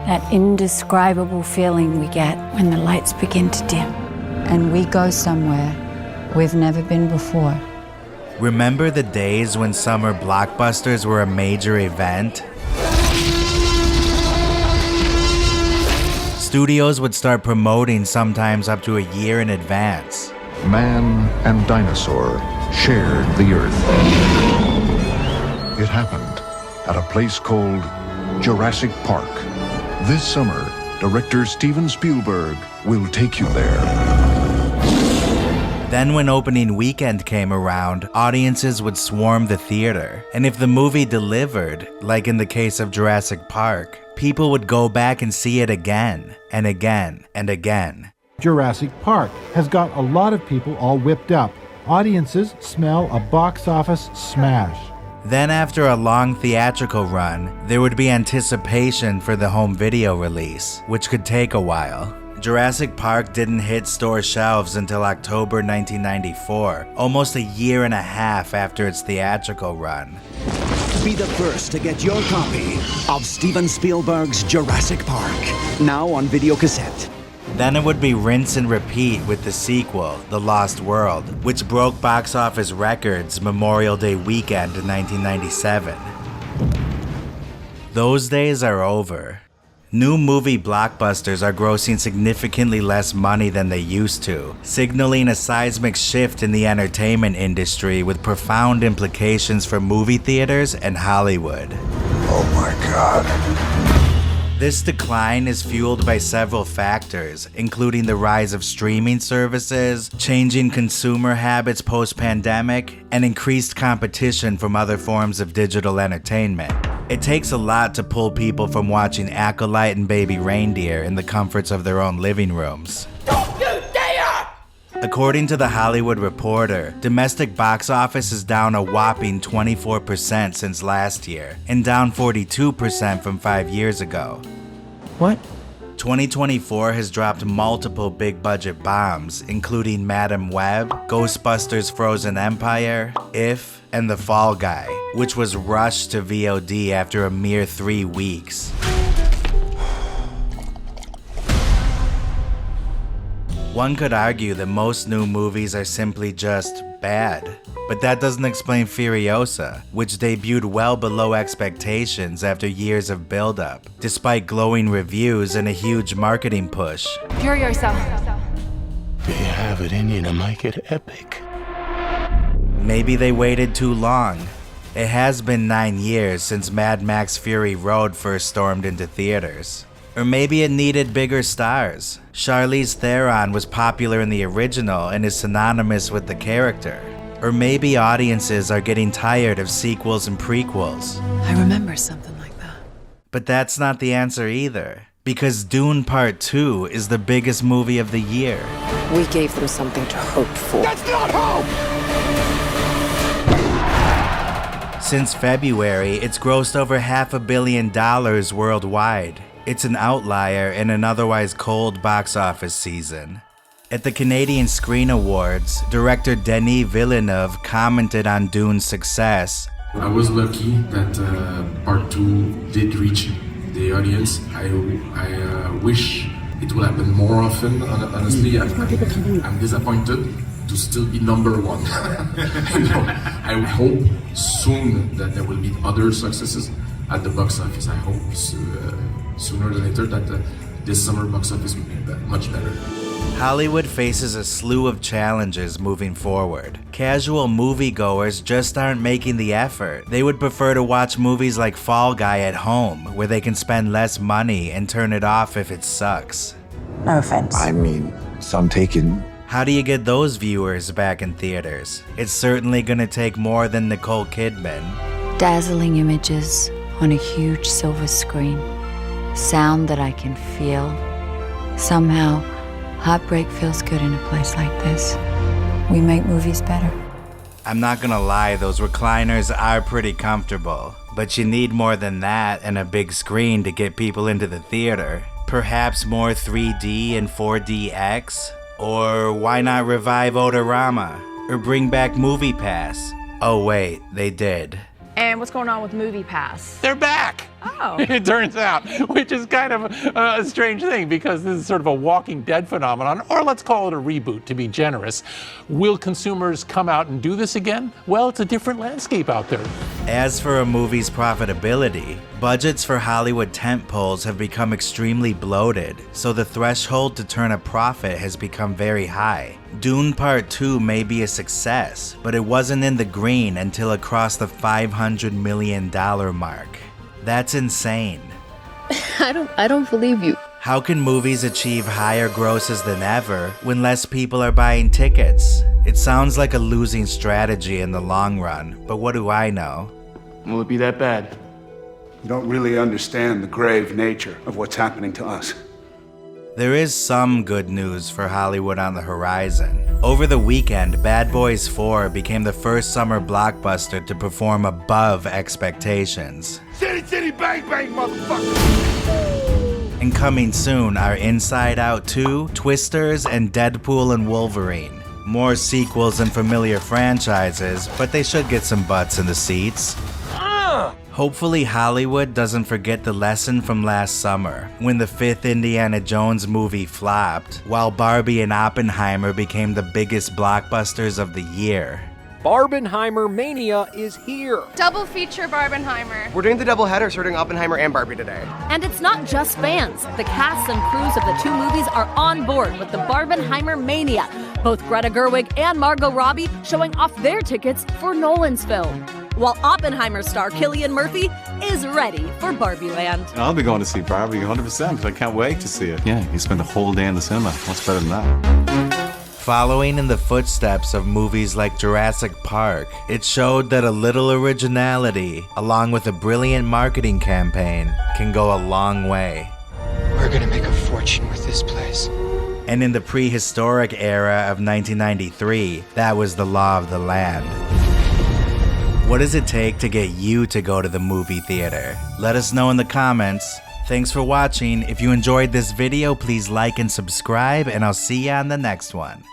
That indescribable feeling we get when the lights begin to dim. And we go somewhere we've never been before. Remember the days when summer blockbusters were a major event? Studios would start promoting sometimes up to a year in advance. Man and dinosaur shared the earth. It happened at a place called Jurassic Park. This summer, director Steven Spielberg will take you there. Then when opening weekend came around, audiences would swarm the theater. And if the movie delivered, like in the case of Jurassic Park, people would go back and see it again, and again, and again. Jurassic Park has got a lot of people all whipped up. Audiences smell a box office smash. Then after a long theatrical run, there would be anticipation for the home video release, which could take a while. Jurassic Park didn't hit store shelves until October 1994, almost a year and a half after its theatrical run. Be the first to get your copy of Steven Spielberg's Jurassic Park, now on video cassette. Then it would be rinse and repeat with the sequel, The Lost World, which broke box office records Memorial Day weekend in 1997. Those days are over. New movie blockbusters are grossing significantly less money than they used to, signaling a seismic shift in the entertainment industry with profound implications for movie theaters and Hollywood. Oh my God. This decline is fueled by several factors, including the rise of streaming services, changing consumer habits post-pandemic, and increased competition from other forms of digital entertainment. It takes a lot to pull people from watching Acolyte and Baby Reindeer in the comforts of their own living rooms. Don't you dare! According to The Hollywood Reporter, domestic box office is down a whopping 24% since last year, and down 42% from 5 years ago. What? 2024 has dropped multiple big-budget bombs, including Madam Web, Ghostbusters Frozen Empire, If, and The Fall Guy, which was rushed to VOD after a mere 3 weeks. One could argue that most new movies are simply just bad, but that doesn't explain Furiosa, which debuted well below expectations after years of build-up, despite glowing reviews and a huge marketing push. Furiosa. Do you have it in you to make it epic? Maybe they waited too long. It has been 9 years since Mad Max Fury Road first stormed into theaters. Or maybe it needed bigger stars. Charlize Theron was popular in the original and is synonymous with the character. Or maybe audiences are getting tired of sequels and prequels. I remember something like that. But that's not the answer either, because Dune Part 2 is the biggest movie of the year. We gave them something to hope for. That's not hope! Since February, it's grossed over $500 million worldwide. It's an outlier in an otherwise cold box office season. At the Canadian Screen Awards, director Denis Villeneuve commented on Dune's success. I was lucky that part 2 did reach the audience. I wish it will happen more often. Honestly, I'm disappointed to still be number 1. I hope soon that there will be other successes at the box office. I hope sooner than later that this summer box office will be much better. Hollywood faces a slew of challenges moving forward. Casual moviegoers just aren't making the effort. They would prefer to watch movies like Fall Guy at home, where they can spend less money and turn it off if it sucks. No offense. I mean, some taken. How do you get those viewers back in theaters? It's certainly gonna take more than Nicole Kidman. Dazzling images on a huge silver screen. Sound that I can feel. Somehow, heartbreak feels good in a place like this. We make movies better. I'm not gonna lie, those recliners are pretty comfortable, but you need more than that and a big screen to get people into the theater. Perhaps more 3D and 4DX? Or why not revive Odorama? Or bring back MoviePass? Oh wait, they did. And what's going on with MoviePass? They're back! Oh. It turns out, which is kind of a strange thing because this is sort of a Walking Dead phenomenon, or let's call it a reboot to be generous. Will consumers come out and do this again? Well, it's a different landscape out there. As for a movie's profitability, budgets for Hollywood tentpoles have become extremely bloated, so the threshold to turn a profit has become very high. Dune Part 2 may be a success, but it wasn't in the green until it crossed the $500 million mark. That's insane. I don't believe you. How can movies achieve higher grosses than ever when less people are buying tickets? It sounds like a losing strategy in the long run, but what do I know? Will it be that bad? You don't really understand the grave nature of what's happening to us. There is some good news for Hollywood on the horizon. Over the weekend, Bad Boys 4 became the first summer blockbuster to perform above expectations. City, city, bang, bang, motherfucker! And coming soon are Inside Out 2, Twisters, and Deadpool and Wolverine. More sequels and familiar franchises, but they should get some butts in the seats. Hopefully Hollywood doesn't forget the lesson from last summer, when the fifth Indiana Jones movie flopped, while Barbie and Oppenheimer became the biggest blockbusters of the year. Barbenheimer Mania is here. Double feature Barbenheimer. We're doing the double header, so we're doing Oppenheimer and Barbie today. And it's not just fans. The casts and crews of the two movies are on board with the Barbenheimer Mania. Both Greta Gerwig and Margot Robbie showing off their tickets for Nolan's film. While Oppenheimer star Cillian Murphy is ready for Barbie Land. I'll be going to see Barbie 100%. I can't wait to see it. Yeah, you spend the whole day in the cinema. What's better than that? Following in the footsteps of movies like Jurassic Park, it showed that a little originality, along with a brilliant marketing campaign, can go a long way. We're gonna make a fortune with this place. And in the prehistoric era of 1993, that was the law of the land. What does it take to get you to go to the movie theater? Let us know in the comments. Thanks for watching. If you enjoyed this video, please like and subscribe, and I'll see you on the next one.